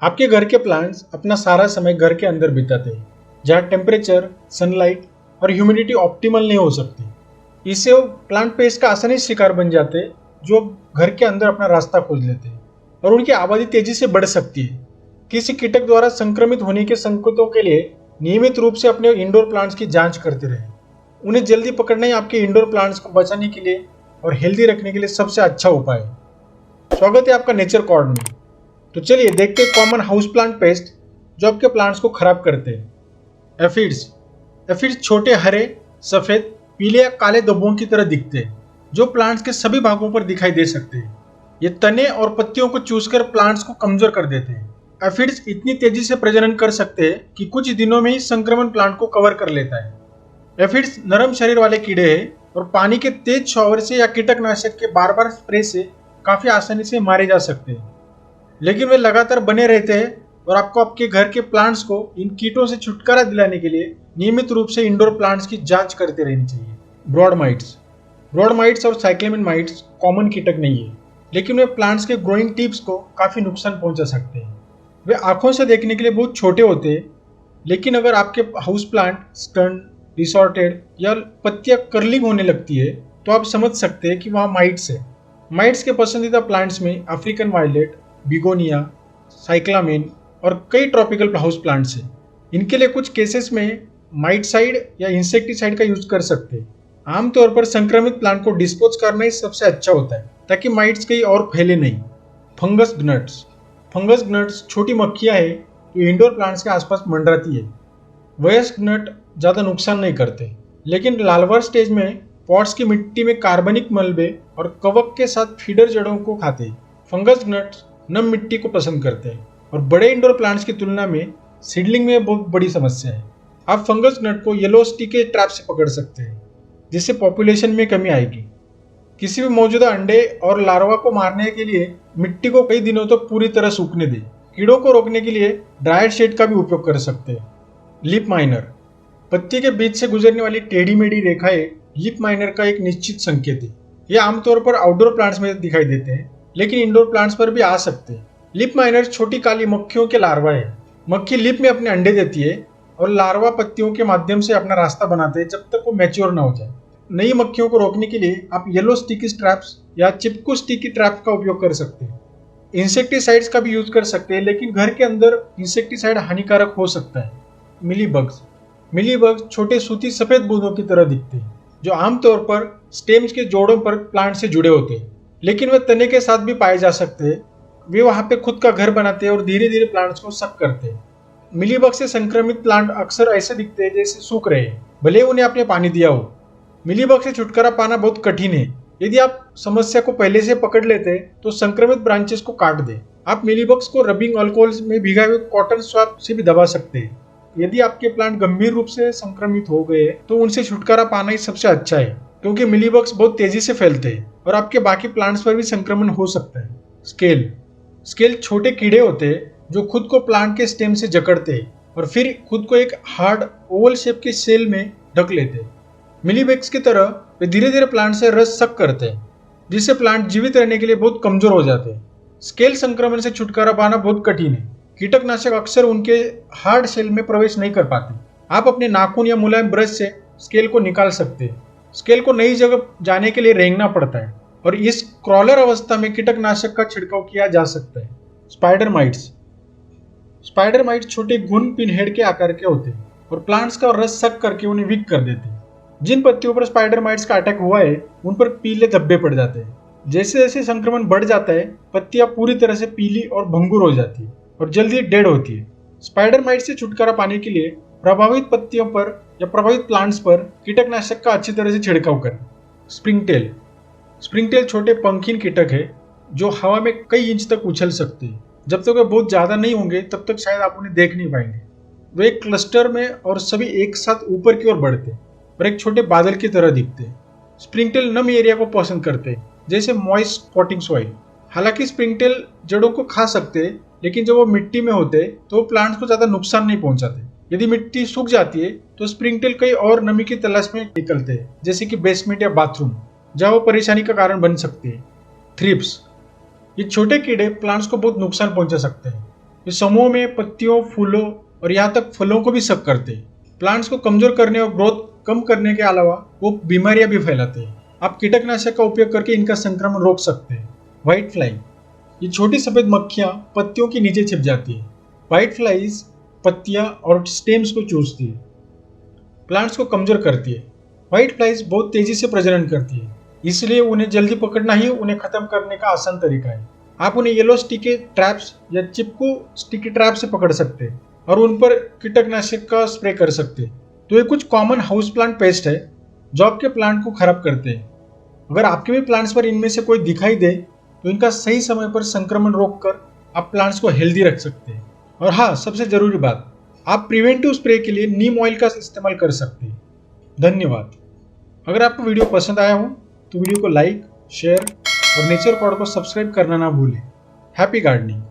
आपके घर के प्लांट्स अपना सारा समय घर के अंदर बिताते हैं, जहाँ टेम्परेचर, सनलाइट और ह्यूमिडिटी ऑप्टिमल नहीं हो सकती। इससे वो प्लांट पेस्ट का आसानी से शिकार बन जाते हैं, जो घर के अंदर अपना रास्ता खोज लेते हैं और उनकी आबादी तेजी से बढ़ सकती है। किसी कीटक द्वारा संक्रमित होने के संकेतों के लिए नियमित रूप से अपने इंडोर प्लांट्स की जांच करते रहें। उन्हें जल्दी पकड़ना ही आपके इंडोर प्लांट्स को बचाने के लिए और हेल्दी रखने के लिए सबसे अच्छा उपाय है। स्वागत है आपका नेचर कॉर्नर में। तो चलिए देखते हैं कॉमन हाउस प्लांट पेस्ट जो आपके प्लांट्स को खराब करते हैं। एफिड्स। एफिड्स छोटे हरे, सफेद, पीले या काले धब्बों की तरह दिखते हैं, जो प्लांट्स के सभी भागों पर दिखाई दे सकते हैं। ये तने और पत्तियों को चूसकर प्लांट्स को कमजोर कर देते हैं। एफिड्स इतनी तेजी से प्रजनन कर सकते हैं कि कुछ दिनों में ही संक्रमण प्लांट को कवर कर लेता है। एफिड्स नरम शरीर वाले कीड़े हैं और पानी के तेज शॉवर से या कीटकनाशक के बार बार स्प्रे से काफी आसानी से मारे जा सकते हैं, लेकिन वे लगातार बने रहते हैं और आपको आपके घर के प्लांट्स को इन कीटों से छुटकारा दिलाने के लिए नियमित रूप से इंडोर प्लांट्स की जांच करते रहनी चाहिए। Broad mites. ब्रॉड माइट्स और साइक्लामेन माइट्स कॉमन कीटक नहीं है, लेकिन वे प्लांट्स के ग्रोइंग टिप्स को काफी नुकसान पहुंचा सकते हैं। वे आंखों से देखने के लिए बहुत छोटे होते हैं, लेकिन अगर आपके हाउस प्लांट स्टर्न, डिसऑर्डेड या पत्तियां कर्लिंग होने लगती है तो आप समझ सकते हैं कि वहाँ माइट्स है। माइट्स के पसंदीदा प्लांट्स में अफ्रीकन वायलेट, बिगोनिया, साइक्लामेन और कई ट्रॉपिकल हाउस प्लांट्स हैं। इनके लिए कुछ केसेस में माइटसाइड या इंसेक्टिसाइड का यूज कर सकते हैं। आमतौर पर संक्रमित प्लांट को डिस्पोज करना ही सबसे अच्छा होता है, ताकि माइट्स कहीं और फैले नहीं। Fungus gnats. फंगस ग्नट्स छोटी मक्खियां हैं जो इंडोर प्लांट्स के आसपास मंडराती है। वयस्क ग्नट ज़्यादा नुकसान नहीं करते, लेकिन लार्वा स्टेज में पॉट्स की मिट्टी में कार्बनिक मलबे और कवक के साथ फीडर जड़ों को खाते हैं। फंगस ग्नट्स नम मिट्टी को पसंद करते हैं और बड़े इंडोर प्लांट्स की तुलना में सीडलिंग में बहुत बड़ी समस्या है। आप फंगस ग्नट को येलो स्टिकी ट्रैप से पकड़ सकते हैं, जिससे पॉपुलेशन में कमी आएगी। किसी भी मौजूदा अंडे और लार्वा को मारने के लिए मिट्टी को कई दिनों तक पूरी तरह सूखने दें। कीड़ों को रोकने के लिए ड्राइड शेड का भी उपयोग कर सकते हैं। Leaf miner. पत्ती के बीच से गुजरने वाली टेढ़ी मेढ़ी रेखाएं लीफ माइनर का एक निश्चित संकेत है। ये आमतौर पर आउटडोर प्लांट्स में दिखाई देते हैं, लेकिन इंडोर प्लांट्स पर भी आ सकते हैं। लीफ माइनर छोटी काली मक्खियों के लार्वा है। मक्खी लीफ में अपने अंडे देती है और लार्वा पत्तियों के माध्यम से अपना रास्ता बनाते हैं जब तक वो मैच्योर ना हो जाए। नई मक्खियों को रोकने के लिए आप येलो स्टिकी ट्रैप्स या चिपकू स्टिकी ट्रैप्स का उपयोग कर सकते हैं। इंसेक्टिसाइड्स का भी यूज कर सकते हैं, लेकिन घर के अंदर इंसेक्टिसाइड हानिकारक हो सकता है। मिलीबग्स। मिलीबग्स छोटे सूती सफेद बूंदों की तरह दिखते हैं, जो आमतौर पर स्टेम्स के जोड़ों पर प्लांट से जुड़े होते हैं, लेकिन वे तने के साथ भी पाए जा सकते हैं। वे वहां पे खुद का घर बनाते हैं और धीरे धीरे प्लांट्स को सक करते हैं। मिलीबग से संक्रमित प्लांट अक्सर ऐसे दिखते हैं जैसे सूख रहे हैं, भले उन्हें आपने पानी दिया हो। मिलीबग से छुटकारा पाना बहुत कठिन है। यदि आप समस्या को पहले से पकड़ लेते हैं तो संक्रमित ब्रांचेस को काट दें। आप मिलीबग्स को रबिंग अल्कोहल में भिगाए हुए कॉटन स्वैब से भी दबा सकते हैं। यदि आपके प्लांट गंभीर रूप से संक्रमित हो गए तो उनसे छुटकारा पाना ही सबसे अच्छा है, क्योंकि मिलीबग्स बहुत तेजी से फैलते हैं और आपके बाकी प्लांट्स पर भी संक्रमण हो सकता है। स्केल। स्केल छोटे कीड़े होते हैं जो खुद को प्लांट के स्टेम से जकड़ते हैं और फिर खुद को एक हार्ड ओवल शेप के सेल में ढक लेते हैं। मिलीबग्स की तरह वे धीरे धीरे प्लांट से रस सक करते हैं, जिससे प्लांट जीवित रहने के लिए बहुत कमजोर हो जाते हैं। स्केल संक्रमण से छुटकारा पाना बहुत कठिन है। कीटकनाशक अक्सर उनके हार्ड सेल में प्रवेश नहीं कर पाते। आप अपने नाखून या मुलायम ब्रश से स्केल को निकाल सकते हैं। स्केल को नई जगह जाने के लिए रेंगना पड़ता है और इस क्रॉलर अवस्था में कीटकनाशक का छिड़काव किया जा सकता है। Spider mites. स्पाइडर माइट्स छोटे घुन पिनहेड के आकार के होते हैं और प्लांट्स का रस सक करके उन्हें वीक कर देते हैं। जिन पत्तियों पर स्पाइडर माइट्स का अटैक हुआ है उन पर पीले धब्बे पड़ जाते हैं। जैसे जैसे संक्रमण बढ़ जाता है, पत्तियां पूरी तरह से पीली और भंगुर हो जाती है और जल्दी डेड होती है। स्पाइडर माइट से छुटकारा पाने के लिए प्रभावित पत्तियों पर या प्रभावित प्लांट्स पर कीटकनाशक का अच्छी तरह से छिड़काव करें। स्प्रिंगटेल। स्प्रिंगटेल छोटे पंखीन कीटक है जो हवा में कई इंच तक उछल सकते हैं। जब तक वे बहुत ज्यादा नहीं होंगे तब तक शायद आप उन्हें देख नहीं पाएंगे। वे एक क्लस्टर में और सभी एक साथ ऊपर की ओर बढ़ते और एक छोटे बादल की तरह दिखते हैं। स्प्रिंगटेल नम एरिया को पसंद करते हैं, जैसे मॉइस्ट स्पॉटिंग सॉइल। हालांकि स्प्रिंगटेल जड़ों को खा सकते हैं, लेकिन जब वो मिट्टी में होते तो वो प्लांट्स को ज्यादा नुकसान नहीं पहुंचाते। यदि मिट्टी सूख जाती है तो स्प्रिंगटेल कई और नमी की तलाश में निकलते हैं, जैसे कि बेसमेंट या बाथरूम, जहाँ वो परेशानी का कारण बन सकते हैं। थ्रिप्स। ये छोटे कीड़े प्लांट्स को बहुत नुकसान पहुंचा सकते हैं। वे समूह में पत्तियों, फूलों और यहाँ तक फलों को भी शक करते हैं। प्लांट्स को कमजोर करने और ग्रोथ कम करने के अलावा वो बीमारियां भी फैलाते हैं। आप कीटनाशक का उपयोग करके इनका संक्रमण रोक सकते हैं। व्हाइट फ्लाई, ये छोटी सफेद मक्खियां पत्तियों के नीचे छिप जाती है। व्हाइट फ्लाइज पत्तियां और स्टेम्स को चूसती है, प्लांट्स को कमजोर करती है। व्हाइट फ्लाइज बहुत तेजी से प्रजनन करती है, इसलिए उन्हें जल्दी पकड़ना ही उन्हें खत्म करने का आसान तरीका है। आप उन्हें येलो स्टिकी ट्रैप्स या चिपकू स्टिकी ट्रैप से पकड़ सकते हैं और उन पर कीटनाशक का स्प्रे कर सकते हैं। तो ये कुछ कॉमन हाउस प्लांट पेस्ट है जो आपके प्लांट को खराब करते हैं। अगर आपके भी प्लांट्स पर इनमें से कोई दिखाई दे तो इनका सही समय पर संक्रमण रोककर आप प्लांट्स को हेल्दी रख सकते हैं। और हाँ, सबसे जरूरी बात, आप प्रिवेंटिव स्प्रे के लिए नीम ऑयल का इस्तेमाल कर सकते हैं। धन्यवाद। अगर आपको वीडियो पसंद आया हो तो वीडियो को लाइक, शेयर और नेचर पॉड को सब्सक्राइब करना ना भूलें। Happy gardening.